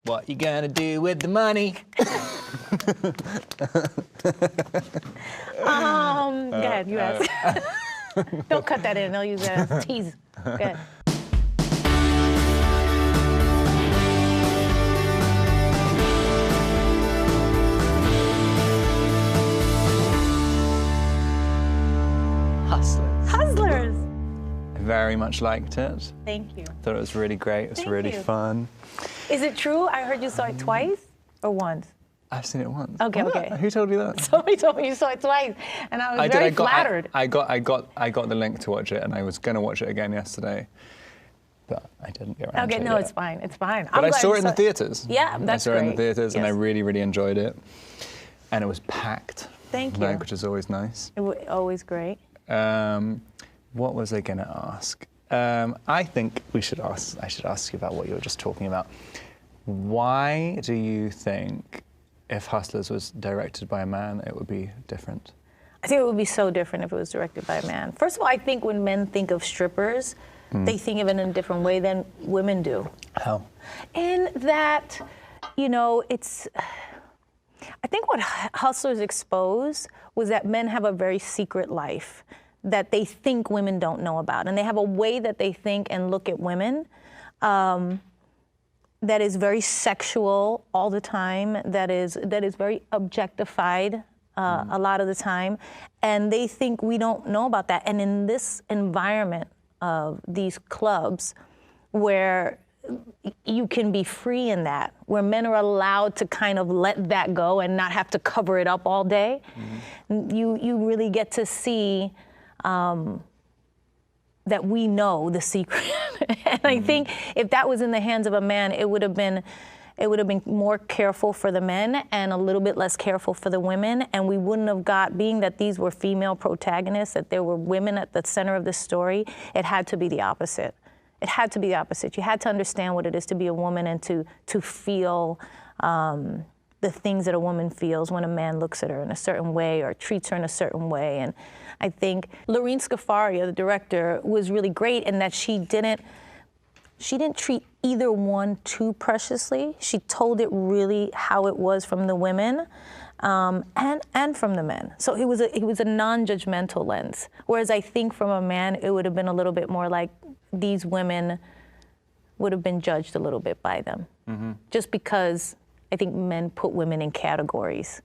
What you gonna do with the money? Go ahead, you ask. Don't cut that in, they'll use that as tease. Go ahead. Hustlers. Hustlers. I very much liked it. Thank you. Thought it was really great. It was really fun. Is it true? I heard you saw it twice or once? I've seen it once. Okay, What? okay. Who told you that? Somebody told me you saw it twice, and I was very flattered. I got the link to watch it, and I was gonna watch it again yesterday, but I didn't get around to it. Okay, no, yet. it's fine. It's fine. But I saw it in the theaters. Yeah, that's I saw it in the great. theaters, and I Yes. really, really enjoyed it, and it was packed. Thank you. Which is always nice. Always great. What was I gonna ask? I think I should ask you about what you were just talking about. Why do you think, if Hustlers was directed by a man, it would be different? I think it would be so different if it was directed by a man. First of all, I think when men think of strippers, they think of it in a different way than women do. How? In that, you know, I think what Hustlers exposed was that men have a very secret life that they think women don't know about. And they have a way that they think and look at women that is very sexual all the time, that is very objectified a lot of the time. And they think we don't know about that. And in this environment of these clubs where you can be free in that, where men are allowed to kind of let that go and not have to cover it up all day, you really get to see that we know the secret. And I think if that was in the hands of a man, it would have been more careful for the men and a little bit less careful for the women. And we wouldn't have got, being that these were female protagonists, that there were women at the center of the story, it had to be the opposite. It had to be the opposite. You had to understand what it is to be a woman and to feel the things that a woman feels when a man looks at her in a certain way or treats her in a certain way. And I think Lorene Scafaria, the director, was really great in that she didn't treat either one too preciously. She told it really how it was from the women and from the men. So it was a non-judgmental lens. Whereas I think from a man, it would have been a little bit more like these women would have been judged a little bit by them. Just because I think men put women in categories.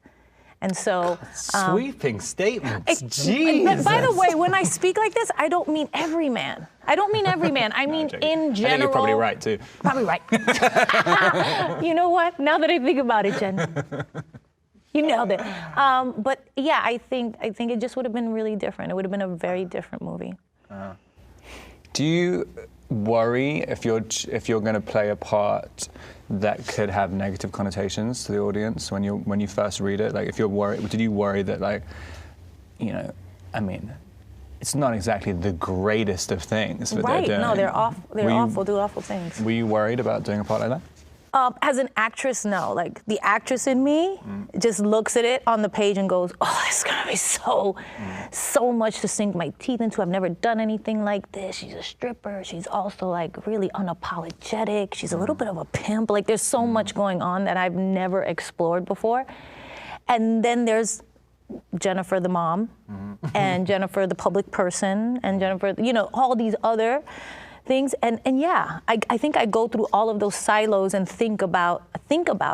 And so... Sweeping statements, Jesus. By the way, when I speak like this, I don't mean every man. I don't mean every man. I mean in general. I think you're probably right, too. Probably right. You know what? Now that I think about it, Jen, you nailed it. But yeah, I think it just would have been really different. It would have been a very different movie. Do you worry if you're going to play a part that could have negative connotations to the audience when you first read it? Like, if you're worried, did you worry that, like, you know, I mean, it's not exactly the greatest of things that they're doing. No, they're awful. They're awful. Do awful things. Were you worried about doing a part like that? As an actress, no. Like, the actress in me just looks at it on the page and goes, oh, it's gonna be so much to sink my teeth into. I've never done anything like this. She's a stripper. She's also, like, really unapologetic. She's a little bit of a pimp. Like, there's so much going on that I've never explored before. And then there's Jennifer the mom, and Jennifer the public person, and Jennifer, you know, all these other things, and yeah, I think I go through all of those silos and think about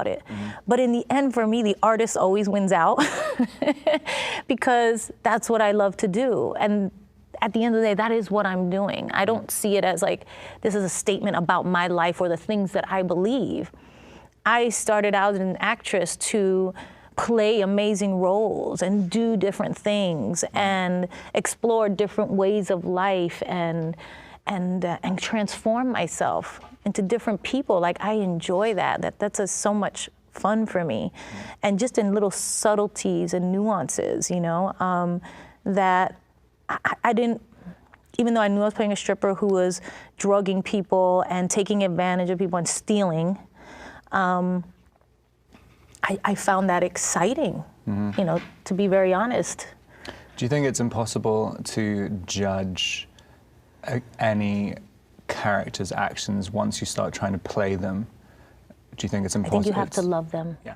it. But in the end, for me, the artist always wins out because that's what I love to do. And at the end of the day, that is what I'm doing. I don't see it as like, this is a statement about my life or the things that I believe. I started out as an actress to play amazing roles and do different things and explore different ways of life and transform myself into different people. Like, I enjoy that. That's so much fun for me. And just in little subtleties and nuances, you know, that I didn't, even though I knew I was playing a stripper who was drugging people and taking advantage of people and stealing, I found that exciting, you know, to be very honest. Do you think it's impossible to judge any character's actions once you start trying to play them do you think it's I impossible? think you have to love them. Yeah.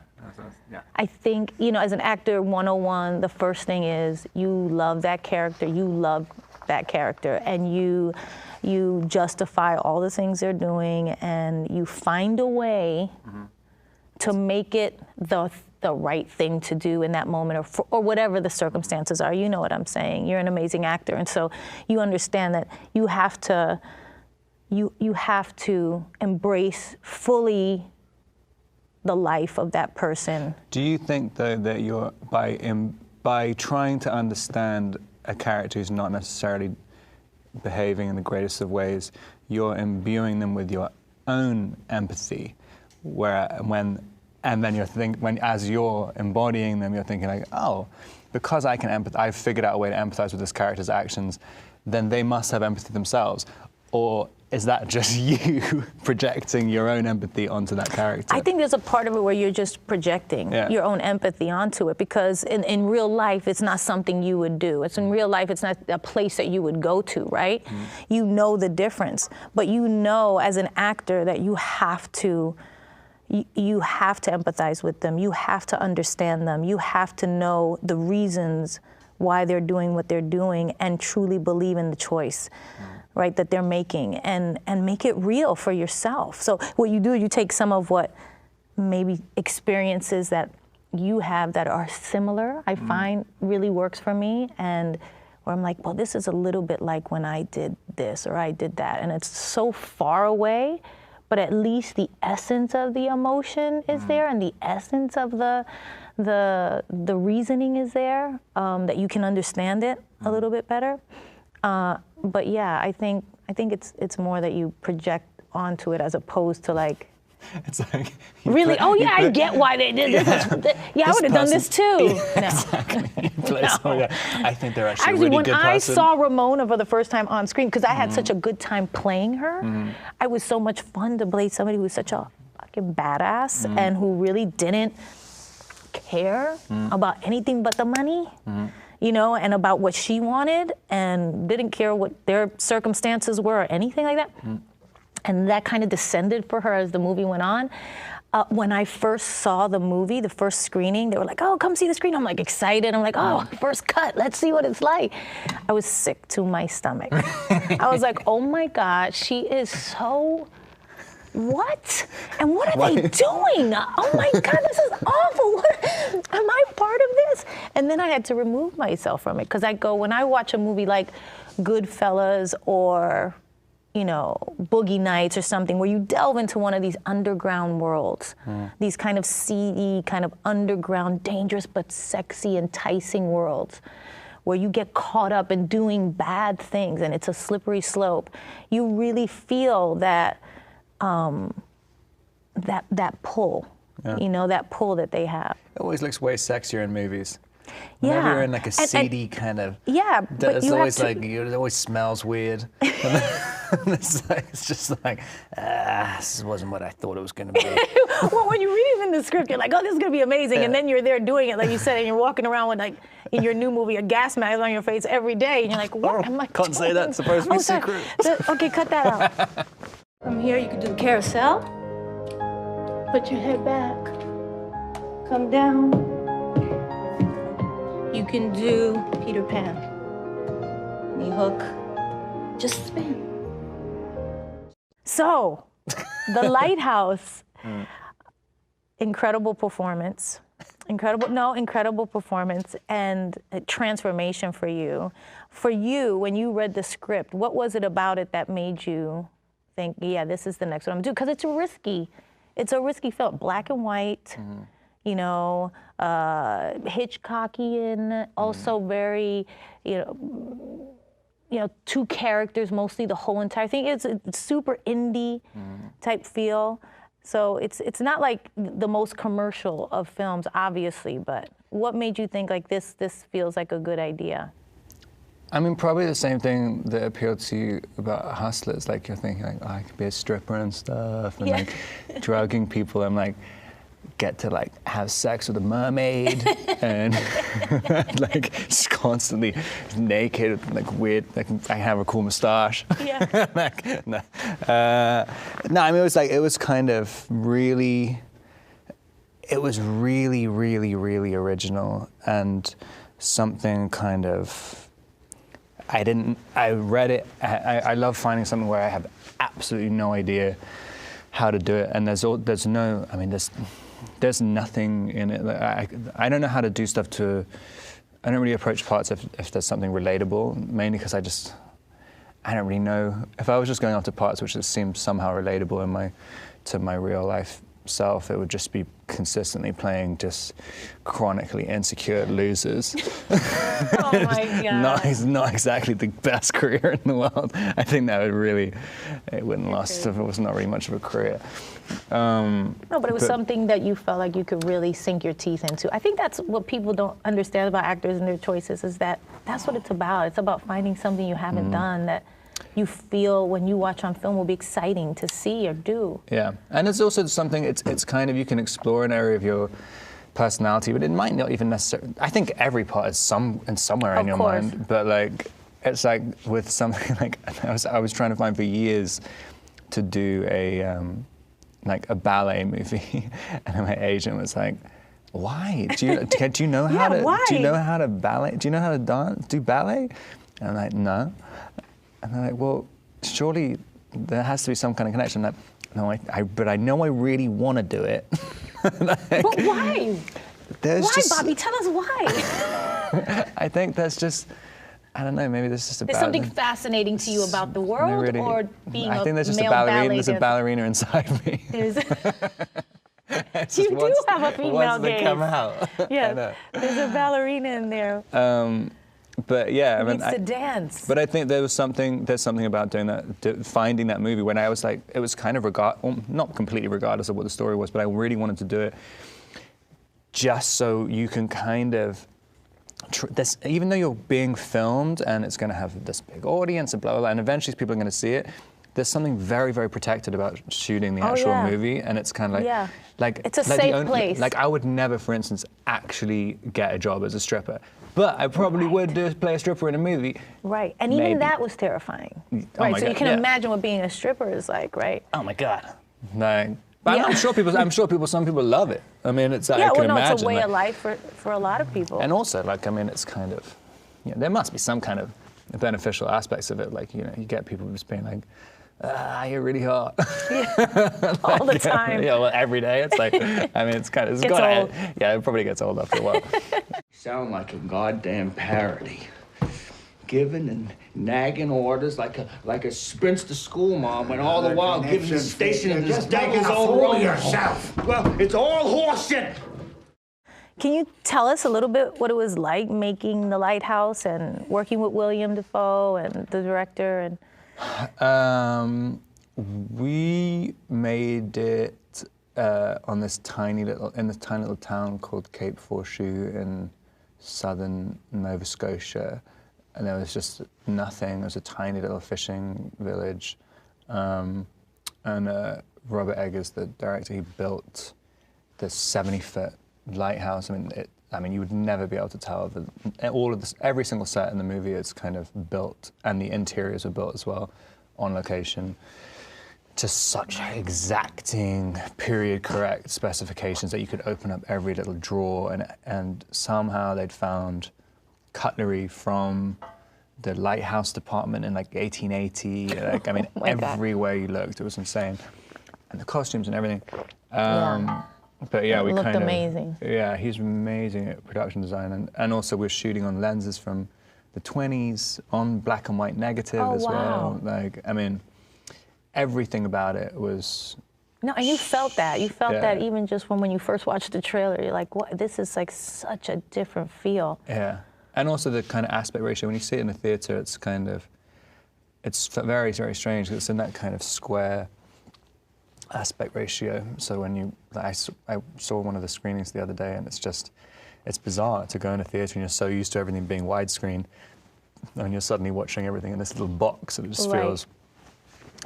Yeah. I think, you know, as an actor 101, the first thing is you love that character, and you justify all the things they're doing, and you find a way to make it the right thing to do in that moment, or whatever the circumstances are. You know what I'm saying. You're an amazing actor, and so you understand that you have to embrace fully the life of that person. Do you think, though, that you're by trying to understand a character who's not necessarily behaving in the greatest of ways, you're imbuing them with your own empathy, and then as you're embodying them, you're thinking like, oh, because I've figured out a way to empathize with this character's actions, then they must have empathy themselves. Or is that just you projecting your own empathy onto that character? I think there's a part of it where you're just projecting your own empathy onto it, because in real life, it's not something you would do. It's in real life, it's not a place that you would go to, right? You know the difference, but you know as an actor that you have to empathize with them. You have to understand them. You have to know the reasons why they're doing what they're doing and truly believe in the choice, right, that they're making, and make it real for yourself. So what you do, you take some of what maybe experiences that you have that are similar, I find really works for me, and where I'm like, well, this is a little bit like when I did this or I did that, and it's so far away, but at least the essence of the emotion is there, and the essence of the reasoning is there, that you can understand it a little bit better. But yeah, I think it's more that you project onto it as opposed to like. It's like really? I get why they did this. I would have done this too. Yeah, no. Exactly. I think they're actually a Actually, really when good I person. saw Ramona for the first time on screen, because I had such a good time playing her, it was so much fun to play somebody who was such a fucking badass and who really didn't care about anything but the money. You know, and about what she wanted, and didn't care what their circumstances were or anything like that. And that kind of descended for her as the movie went on. When I first saw the movie, the first screening, they were like, oh, come see the screen. I'm like excited. I'm like, oh, first cut, let's see what it's like. I was sick to my stomach. I was like, oh my God, she is so, what? And what are they doing? Oh my God, this is awful. What, am I part of this? And then I had to remove myself from it, because when I watch a movie like Goodfellas or, you know, Boogie Nights or something, where you delve into one of these underground worlds, these kind of seedy, kind of underground, dangerous but sexy, enticing worlds, where you get caught up in doing bad things and it's a slippery slope, you really feel that that pull, you know, that pull that they have. It always looks way sexier in movies. Whenever you're in like a seedy kind of, but it's you always have to, like, it always smells weird. It's just like, this wasn't what I thought it was going to be. Well, when you read it in the script, you're like, oh, this is going to be amazing. And then you're there doing it, like you said, and you're walking around with, like, in your new movie, a gas mask on your face every day. And you're like, what am I Can't doing? say that, it's supposed to be secret. Okay, cut that out. From here, you can do the carousel. Put your head back. Come down. You can do Peter Pan. Knee hook. Just spin. So, The Lighthouse. Incredible performance. Incredible performance and a transformation for you. For you, when you read the script, what was it about it that made you think, yeah, this is the next one I'm gonna do? Because it's a risky film, black and white, you know, Hitchcockian, also very, you know, two characters, mostly the whole entire thing. It's super indie type feel. So it's not like the most commercial of films, obviously, but what made you think like this feels like a good idea? I mean, probably the same thing that appealed to you about Hustlers. Like, you're thinking, like, oh, I could be a stripper and stuff, and like drugging people. I'm like, get to like have sex with a mermaid and like just constantly naked, like weird. Like I have a cool mustache. Yeah. Like, no. No, I mean it was kind of really. It was really, really, really original and something kind of. I read it. I love finding something where I have absolutely no idea how to do it, and there's nothing in it. I don't know how to do stuff I don't really approach parts if there's something relatable, mainly because I don't really know. If I was just going after parts which just seemed somehow relatable to my real life self, it would just be consistently playing just chronically insecure losers. Oh my God. Not exactly the best career in the world. I think that it wouldn't last if it was not really much of a career. No, but it was something that you felt like you could really sink your teeth into. I think that's what people don't understand about actors and their choices, is that's what it's about. It's about finding something you haven't done that you feel when you watch on film will be exciting to see or do. Yeah, and it's also something, it's kind of, you can explore an area of your personality, but it might not even necessarily, I think every part is somewhere in your mind, but like, it's like with something like, I was trying to find for years to do a ballet movie, and my agent was like, why? Do you know how to ballet? Do you know how to do ballet? And I'm like, no. And they're like, well, surely there has to be some kind of connection. I'm like, no, but I know I really want to do it. Like, but why? Why, Bobby? Tell us why. I think that's just, I don't know, maybe there's just There's something fascinating to you about the world, or being I think there's just a ballerina. There's a ballerina inside me. You do have a female gaze. Once they come out. Yeah, there's a ballerina in there. But yeah, needs to dance. But I think there's something about doing that, finding that movie when I was like, it was kind of not completely regardless of what the story was, but I really wanted to do it just so you can kind of, even though you're being filmed and it's going to have this big audience and blah, blah, blah, and eventually people are going to see it, there's something very, very protected about shooting the actual movie, and it's kind of like, it's a safe place. Like I would never, for instance, actually get a job as a stripper. But I probably would play a stripper in a movie. Right, and maybe. Even that was terrifying. Right, so God. You can imagine what being a stripper is like, right? Oh my God. No. But I'm sure some people love it. I mean, it's I can imagine. It's a way of life for a lot of people. And also, like, I mean, it's kind of, there must be some kind of beneficial aspects of it. Like, you get people just being like, you're really hot. Yeah. All the time. Yeah, well, every day. It's like, I mean, it's kind of, gets old. Yeah, it probably gets old after a while. Sound like a goddamn parody. Giving and nagging orders like a sprinster school mom, when all the while giving the station and this devil's own role yourself. Well, it's all horseshit. Can you tell us a little bit what it was like making The Lighthouse and working with William Dafoe and the director? And we made it in this tiny little town called Cape Forshue in southern Nova Scotia, and there was just nothing. It was a tiny little fishing village, and Robert Eggers, the director, he built this 70-foot lighthouse. I mean, you would never be able to tell. Every single set in the movie is kind of built, and the interiors were built as well, on location, to such exacting, period-correct specifications that you could open up every little drawer, and somehow they'd found cutlery from the lighthouse department in like 1880. Like, I mean, everywhere you looked, it was insane, and the costumes and everything. But yeah, we looked amazing. Yeah, he's amazing at production design, and also we're shooting on lenses from the 20s on black and white negative as well. Like, I mean, everything about it was. No, and you felt that. You felt that even just when you first watched the trailer. You're like, what? This is like such a different feel. Yeah, and also the kind of aspect ratio. When you see it in the theater, it's very, very strange. It's in that kind of square aspect ratio. So when I saw one of the screenings the other day, and it's bizarre to go in a theater and you're so used to everything being widescreen, and you're suddenly watching everything in this little box, and it just feels.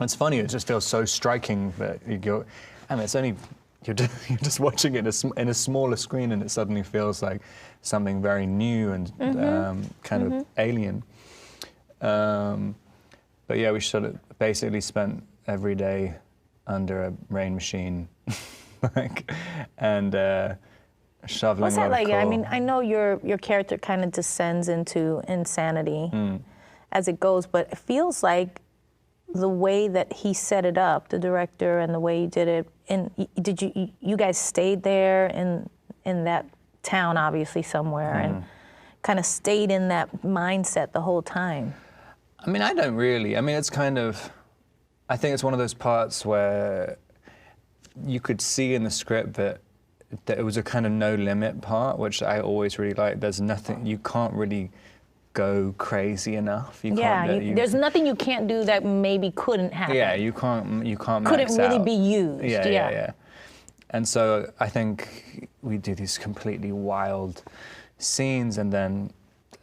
It's funny. It just feels so striking that you go. I mean, it's only you're just watching it in a smaller screen, and it suddenly feels like something very new and kind of alien. But yeah, we sort of basically spent every day under a rain machine, and shoveling. What's that like? coal. I mean, I know your character kind of descends into insanity as it goes, but it feels like the way that he set it up, the director, and the way he did it. And did you guys stayed there in that town, obviously somewhere, and kind of stayed in that mindset the whole time? I mean, I don't really. I mean, it's kind of. I think it's one of those parts where you could see in the script that it was a kind of no limit part, which I always really like. There's nothing, you can't really go crazy enough. There's nothing you can't do that maybe couldn't happen. Yeah, you can't couldn't max really out. be used. Yeah. And so I think we do these completely wild scenes, and then,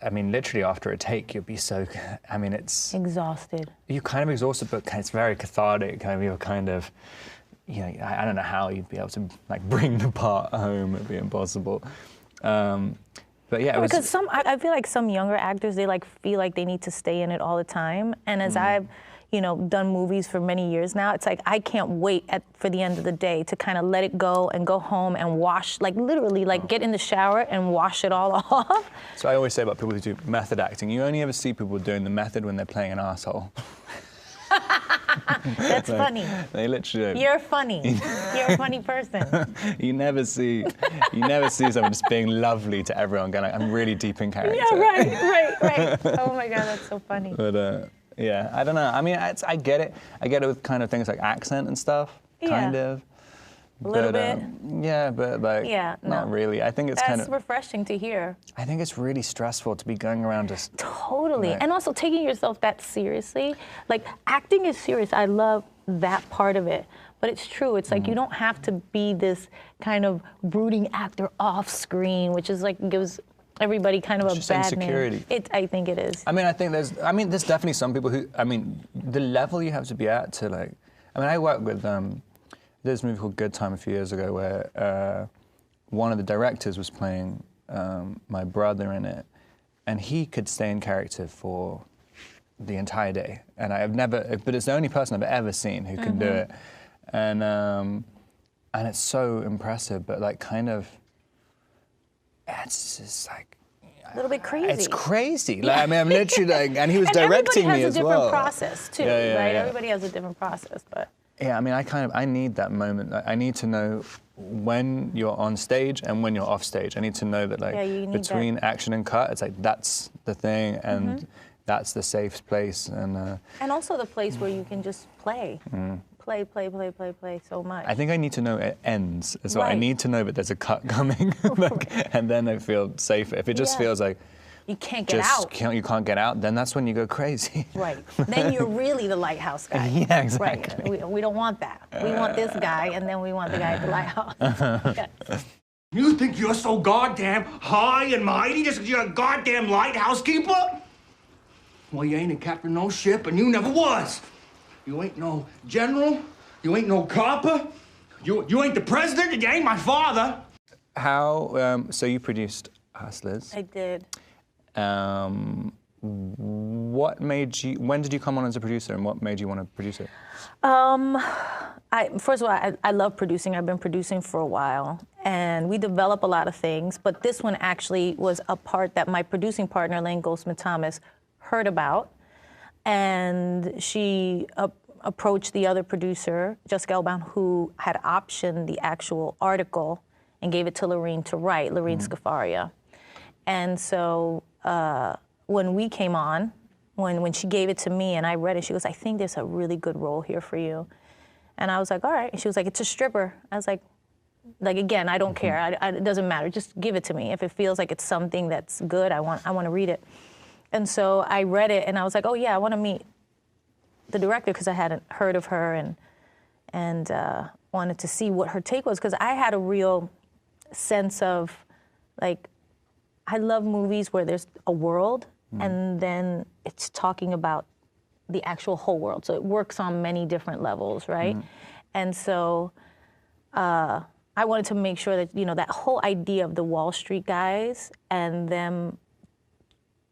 I mean, literally after a take, you'll be so, I mean, it's... Exhausted. You're kind of exhausted, but it's very cathartic. Kind of, you're kind of, you know, I don't know how you'd be able to like bring the part home. It'd be impossible. But yeah, it was... Because I feel like some younger actors, they like feel like they need to stay in it all the time. And as I've, you know, done movies for many years now, it's like I can't wait for the end of the day to kind of let it go and go home and wash, like literally, like get in the shower and wash it all off. So I always say about people who do method acting, you only ever see people doing the method when they're playing an asshole. That's funny. They literally. You're funny. You're a funny person. You never see someone just being lovely to everyone, going, like, I'm really deep in character. Yeah, right. Oh my God, that's so funny. But yeah, I don't know. I mean, I get it. I get it with kind of things like accent and stuff, kind of. A little bit. Yeah, but like, not really. I think it's kind of... That's refreshing to hear. I think it's really stressful to be going around just... Totally. Like, and also taking yourself that seriously. Like, acting is serious. I love that part of it. But it's true. It's like you don't have to be this kind of brooding actor off screen, which is like, gives everybody kind of a bad insecurity. name. I think it is. I mean, there's definitely some people who, I mean, the level you have to be at to like... I mean, I work with... There's a movie called Good Time a few years ago where one of the directors was playing my brother in it, and he could stay in character for the entire day. And but it's the only person I've ever seen who can do it. And it's so impressive, but like kind of, it's just like, a little bit crazy. It's crazy. Like, I mean, I'm literally like, and he was directing me as well. Everybody has a different process too, right? Everybody has a different process, but. Yeah, I mean, I need that moment. I need to know when you're on stage and when you're off stage. I need to know that, like, between action and cut, it's like, that's the thing, and that's the safe place. And also the place where you can just play. Play so much. I think I need to know it ends as well. I need to know that there's a cut coming, and then I feel safer. If it just feels like, you can't get out. You can't get out, then that's when you go crazy. Right. Then you're really the lighthouse guy. Yeah, exactly. Right. We don't want that. We want this guy, and then we want the guy at the lighthouse. Yes. You think you're so goddamn high and mighty just because you're a goddamn lighthouse keeper? Well, you ain't a captain no ship, and you never was. You ain't no general. You ain't no copper. You ain't the president, and you ain't my father. How, so you produced Hustlers. I did. What made you? When did you come on as a producer, and what made you want to produce it? First of all, I love producing. I've been producing for a while, and we develop a lot of things. But this one actually was a part that my producing partner, Lane Goldsmith-Thomas, heard about, and she approached the other producer, Jessica Elbaum, who had optioned the actual article and gave it to Lorene to write, Lorene Scafaria. And so when we came on, when she gave it to me and I read it, she goes, I think there's a really good role here for you. And I was like, all right. And she was like, it's a stripper. I was like again, I don't care. It doesn't matter. Just give it to me. If it feels like it's something that's good, I want to read it. And so I read it and I was like, oh yeah, I want to meet the director because I hadn't heard of her and wanted to see what her take was, because I had a real sense of, like, I love movies where there's a world and then it's talking about the actual whole world. So it works on many different levels, right? And so I wanted to make sure that, that whole idea of the Wall Street guys and them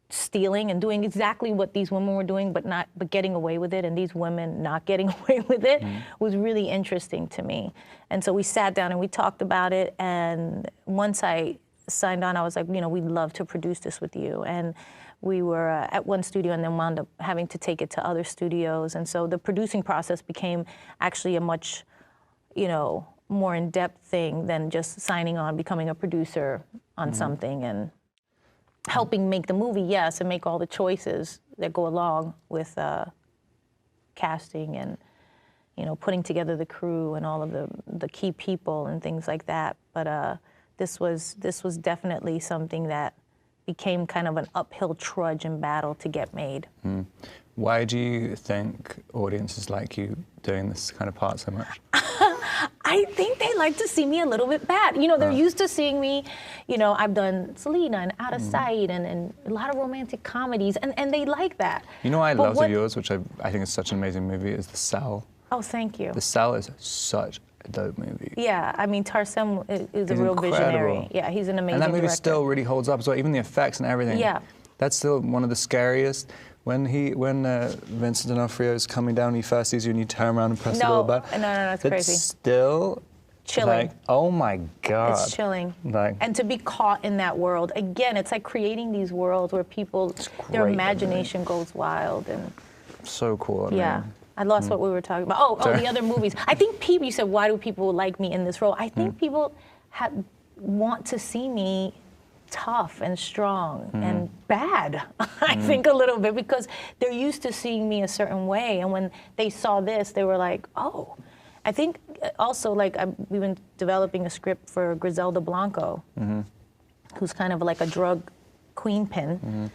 stealing and doing exactly what these women were doing, but getting away with it, and these women not getting away with it, was really interesting to me. And so we sat down and we talked about it, and once I signed on, I was like, we'd love to produce this with you. And we were at one studio and then wound up having to take it to other studios. And so the producing process became actually a much, more in-depth thing than just signing on, becoming a producer on something and helping make the movie, yes, and make all the choices that go along with casting and, putting together the crew and all of the key people and things like that. But this was definitely something that became kind of an uphill trudge and battle to get made. Why do you think audiences like you doing this kind of part so much? I think they like to see me a little bit bad. They're used to seeing me, I've done Selena and Out of Sight and a lot of romantic comedies, and they like that. You know what I love of yours, which I think is such an amazing movie, is The Cell. Oh, thank you. The Cell is such a dope movie. Yeah, I mean, Tarsem is a real incredible. visionary. Yeah, he's an amazing And that movie director. still really holds up as well, even the effects and everything. Yeah. That's still one of the scariest. When Vincent D'Onofrio is coming down, he first sees you and you turn around and press the little button. No, it's crazy. It's still chilling. Like, oh my God. It's chilling. Like, and to be caught in that world, again, it's like creating these worlds where people, their imagination goes wild. And so cool. Yeah. I lost what we were talking about. Oh, the other movies. I think people, you said, why do people like me in this role? I think people want to see me tough and strong and bad, I think a little bit, because they're used to seeing me a certain way. And when they saw this, they were like, oh. I think also, like, we've been developing a script for Griselda Blanco, who's kind of like a drug queen pin.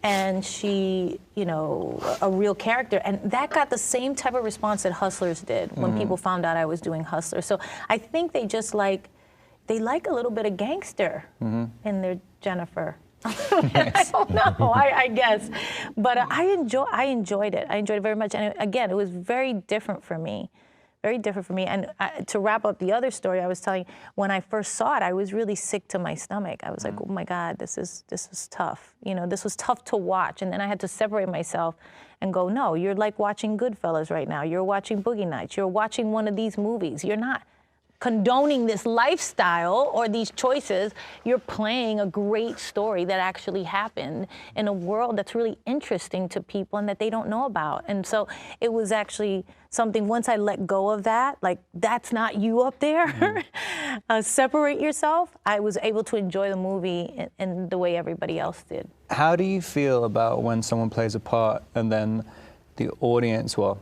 And she, a real character. And that got the same type of response that Hustlers did when people found out I was doing Hustlers. So I think they just like, they like a little bit of gangster in their Jennifer. I don't know, I guess. But I enjoyed it. I enjoyed it very much. And again, it was very different for me. Very different for me. And to wrap up the other story I was telling, when I first saw it, I was really sick to my stomach. I was like, oh my God, this is tough. This was tough to watch. And then I had to separate myself and go, no, you're like watching Goodfellas right now. You're watching Boogie Nights. You're watching one of these movies. You're not condoning this lifestyle or these choices. You're playing a great story that actually happened in a world that's really interesting to people and that they don't know about. And so it was actually something, once I let go of that, like, that's not you up there, separate yourself, I was able to enjoy the movie in the way everybody else did. How do you feel about when someone plays a part and then the audience, well,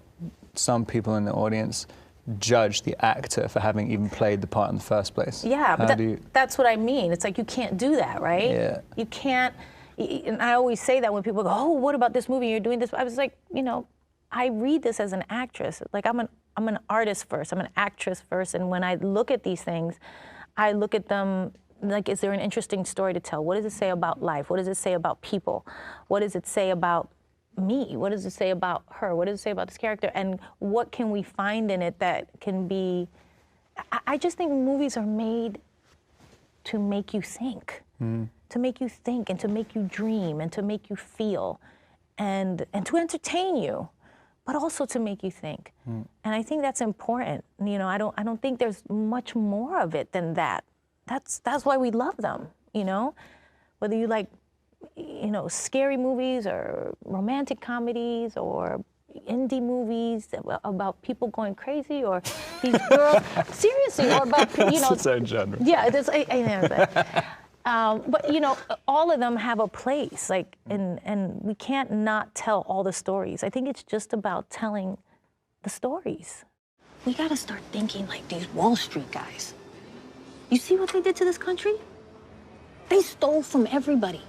some people in the audience, judge the actor for having even played the part in the first place? Yeah, but that's what I mean. It's like, you can't do that, right? Yeah. You can't, and I always say that when people go, oh, what about this movie? You're doing this. I was like, I read this as an actress. Like, I'm an artist first. I'm an actress first. And when I look at these things, I look at them like, is there an interesting story to tell? What does it say about life? What does it say about people? What does it say about me? What does it say about her? What does it say about this character? And what can we find in it that can be... I just think movies are made to make you think. To make you think and to make you dream and to make you feel and to entertain you, but also to make you think. And I think that's important. I don't think there's much more of it than that. That's why we love them, Whether you like scary movies or romantic comedies or indie movies about people going crazy, or these girls, seriously, or about, It's its own genre. Yeah, I know that. But, all of them have a place, like, and we can't not tell all the stories. I think it's just about telling the stories. We gotta start thinking like these Wall Street guys. You see what they did to this country? They stole from everybody.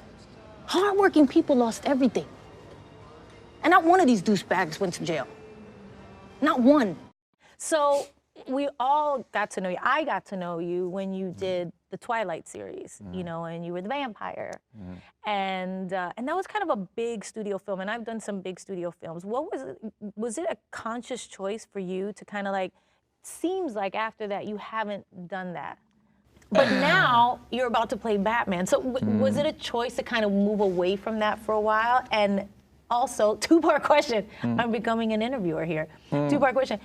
Hardworking people lost everything. And not one of these douchebags went to jail. Not one. So we all got to know you. I got to know you when you did the Twilight series, and you were the vampire. And that was kind of a big studio film, and I've done some big studio films. What was it? Was it a conscious choice for you to kind of like, seems like after that you haven't done that? But now you're about to play Batman. So was it a choice to kind of move away from that for a while? And also, two-part question. I'm becoming an interviewer here. Two-part question.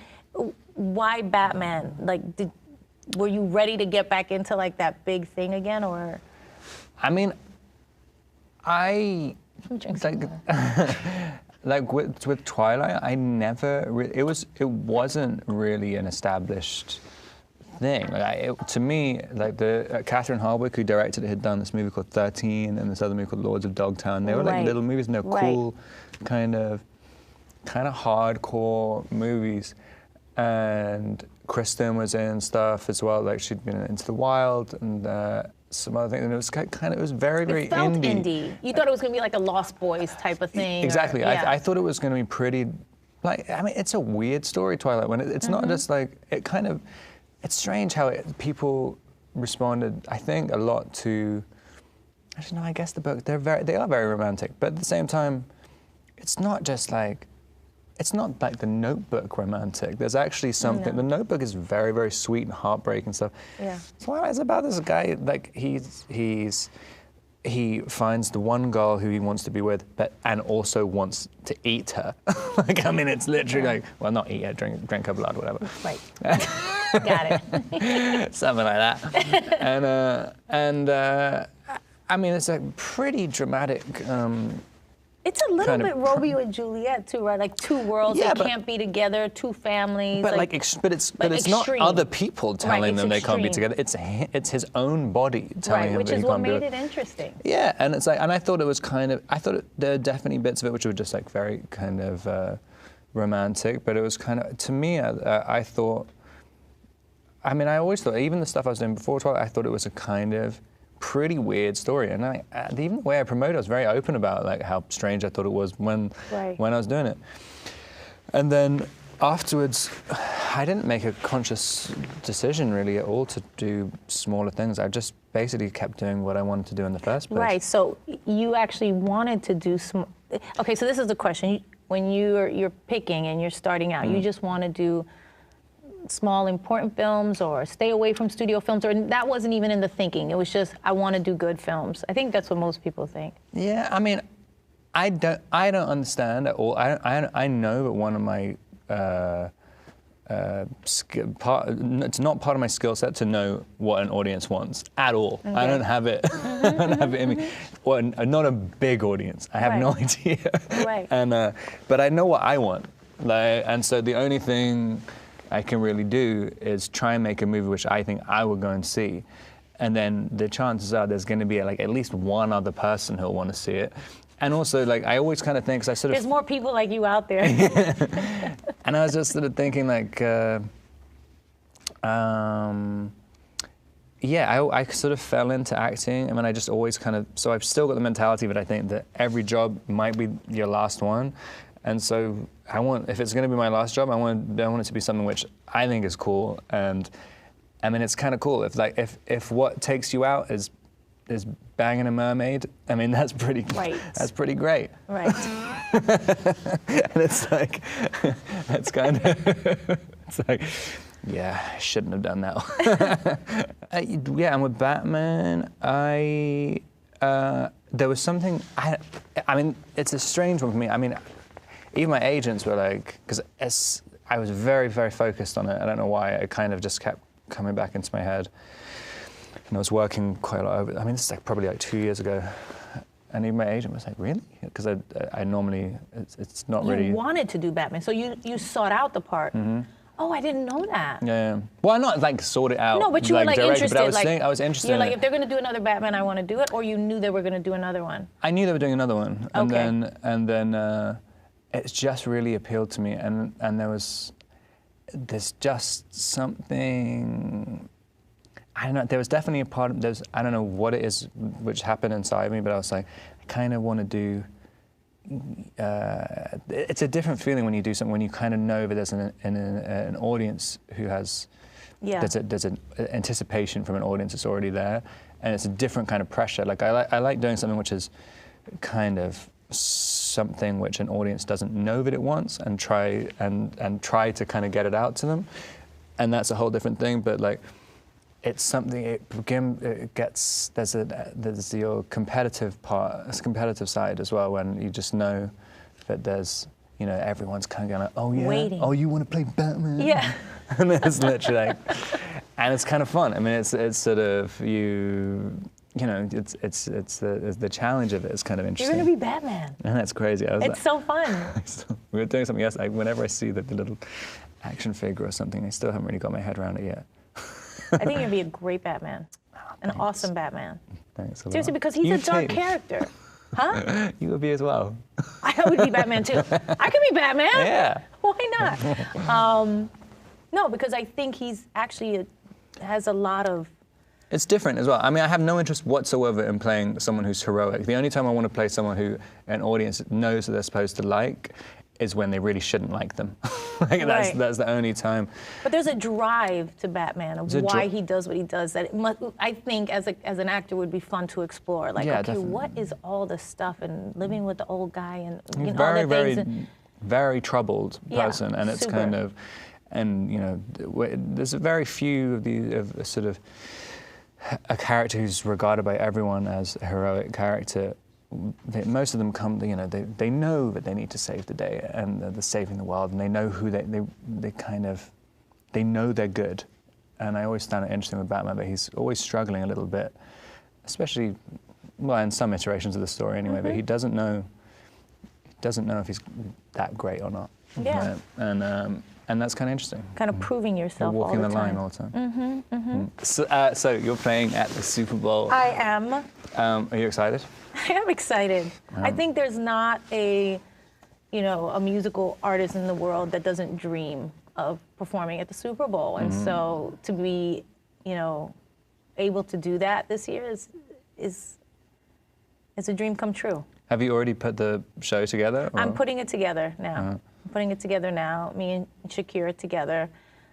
Why Batman? Like, were you ready to get back into like that big thing again, or? I mean, like with Twilight, I never. It wasn't really an established thing. Like to me, like the Catherine Hardwicke, who directed it, had done this movie called 13 and this other movie called Lords of Dogtown. They were like little movies, and they're cool, kind of hardcore movies. And Kristen was in stuff as well. Like she'd been in Into the Wild and some other things. And it was it was very, very felt indie. You thought it was going to be like a Lost Boys type of thing. Exactly. I thought it was going to be pretty. Like, I mean, it's a weird story, Twilight. When it's not just like it kind of. It's strange how people responded, I think, a lot to. Actually, no, I guess the book. They are very romantic, but at the same time, it's not just like. It's not like The Notebook romantic. There's actually something. The Notebook is very, very sweet and heartbreaking and stuff. Yeah. So it's about this guy. Like he finds the one girl who he wants to be with, and also wants to eat her. Like, I mean, it's literally like, well, not eat her, drink her blood, whatever. Right. Got it. Something like that. I mean, it's a pretty dramatic. It's a little bit Romeo and Juliet too, right? Like two worlds that can't be together, two families. But it's not other people telling them they can't be together. It's his own body telling him that he can't be. Which is what made it interesting. Yeah, and it's like, and I thought it was there are definitely bits of it which were just like very kind of romantic, but it was kind of, to me, I thought. I mean, I always thought, even the stuff I was doing before Twilight, I thought it was a kind of pretty weird story, and even the way I promoted, I was very open about like how strange I thought it was when I was doing it. And then afterwards, I didn't make a conscious decision really at all to do smaller things. I just basically kept doing what I wanted to do in the first place. Right. So you actually wanted to do Okay. So this is the question: when you're picking and you're starting out, you just want to do small, important films, or stay away from studio films, or that wasn't even in the thinking. It was just, I want to do good films. I think that's what most people think. Yeah, I mean, I don't understand at all. I know that one of my it's not part of my skill set to know what an audience wants at all. Okay. I don't have it. I don't have it in me. Well, not a big audience. I have no idea. Right. And but I know what I want. Like, and so the only thing I can really do is try and make a movie which I think I will go and see. And then the chances are there's going to be like at least one other person who'll want to see it. And also, like, I always kind of think, because there's more people like you out there. And I was just sort of thinking like, I sort of fell into acting. I mean, I just always kind of, so I've still got the mentality that I think that every job might be your last one. And so if it's going to be my last job, I want it to be something which I think is cool. And I mean, it's kind of cool if what takes you out is banging a mermaid. I mean, that's pretty great. Right. And it's like, it's kind of, it's like, yeah, I shouldn't have done that. And with Batman, there was something, I mean, it's a strange one for me. I mean, even my agents were like, because I was very, very focused on it. I don't know why. It kind of just kept coming back into my head. And I was working quite a lot over it. I mean, this is like probably like 2 years ago. And even my agent was like, really? Because I normally, it's not really. You wanted to do Batman, so you sought out the part. Mm-hmm. Oh, I didn't know that. Yeah. Well, not like sort it out. No, but you were like interested. But I was interested. You're like, if they're going to do another Batman, I want to do it. Or you knew they were going to do another one. I knew they were doing another one, and okay. then it just really appealed to me, and there's just something. I don't know. There was definitely a part of I don't know what it is which happened inside me, but I was like, I kind of want to do. It's a different feeling when you do something when you kind of know that there's an audience who has. Yeah. There's an anticipation from an audience that's already there, and it's a different kind of pressure. Like I like doing something which is kind of something which an audience doesn't know that it wants, and try to kind of get it out to them, and that's a whole different thing. But like, it's something. It gets there's your competitive part, it's a competitive side as well, when you just know that there's, you know, everyone's kind of going, oh yeah, waiting. Oh, you want to play Batman? Yeah. And it's literally like, and it's kind of fun. I mean, it's sort of you know, it's the challenge of it is kind of interesting. You're gonna be Batman. And that's crazy. It's so fun. We were doing something else. Whenever I see the little action figure or something, I still haven't really got my head around it yet. I think you're gonna be a great Batman. An awesome Batman. Thanks a lot. Seriously, because he's a dark character. Huh? You would be as well. I would be Batman too. I could be Batman. Yeah. Why not? No, because I think he's actually has a lot of. It's different as well. I mean, I have no interest whatsoever in playing someone who's heroic. The only time I want to play someone who an audience knows that they're supposed to like is when they really shouldn't like them. Like, Right. that's the only time. But there's a drive to Batman of There's a why he does what he does that I think as an actor would be fun to explore. Like, Yeah, okay, definitely. what is all this stuff and living with the old guy and you He's know, all very, the things. very, very troubled Yeah, person, and it's super. kind of, and you know, there's very few of a sort of a character who's regarded by everyone as a heroic character. Most of them come, you know, they know that they need to save the day and they're saving the world, and they know who they kind of, they know they're good. And I always found it interesting with Batman that he's always struggling a little bit, especially, well, in some iterations of the story anyway, but he doesn't know if he's that great or not. Yeah. And that's kind of interesting. Kind of proving You're yourself walking all the the time. line all the time. So you're playing at the Super Bowl. I am. Are you excited? I am excited. I think there's not a musical artist in the world that doesn't dream of performing at the Super Bowl. And so to be, able to do that this year is a dream come true. Have you already put the show together? Or? I'm putting it together now. I'm putting it together now, me and Shakira together.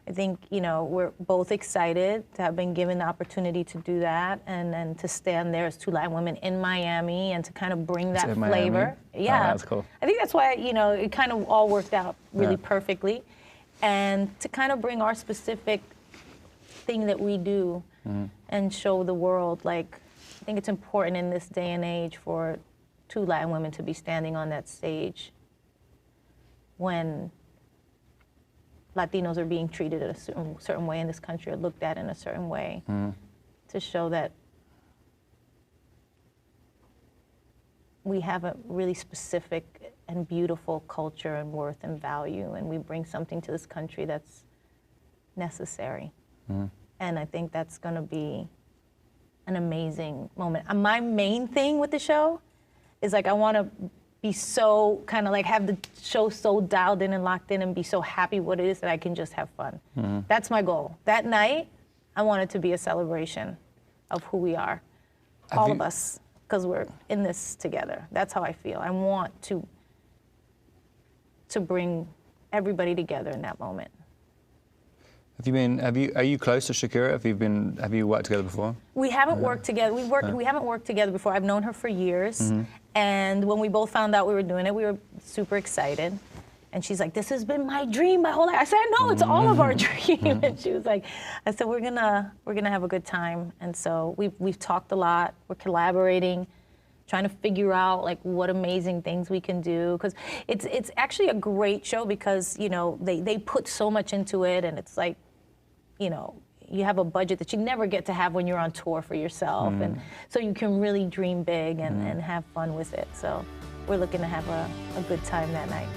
I think, we're both excited to have been given the opportunity to do that and to stand there as two Latin women in Miami and to kind of bring that in flavor. Miami? Yeah. Oh, that's cool. I think that's why, it kind of all worked out really perfectly. And to kind of bring our specific thing that we do and show the world, like, I think it's important in this day and age for two Latin women to be standing on that stage when Latinos are being treated a certain way in this country or looked at in a certain way, to show that we have a really specific and beautiful culture and worth and value, and we bring something to this country that's necessary. And I think that's going to be an amazing moment. My main thing with the show is, like, I want to be so kind of like have the show so dialed in and locked in and be so happy what it is that I can just have fun. That's my goal. That night, I want it to be a celebration of who we are, all of us, because we're in this together. That's how I feel. I want to bring everybody together in that moment. Are you close to Shakira? Have you worked together before? We haven't worked together. We haven't worked together before. I've known her for years. And when we both found out we were doing it, we were super excited. And she's like, "This has been my dream my whole life." I said, "No, it's all of our dream." And she was like, "I said we're gonna have a good time." And so we've talked a lot. We're collaborating, trying to figure out, like, what amazing things we can do, because it's actually a great show because they put so much into it, and it's like, you have a budget that you never get to have when you're on tour for yourself. And so you can really dream big and have fun with it. So we're looking to have a good time that night.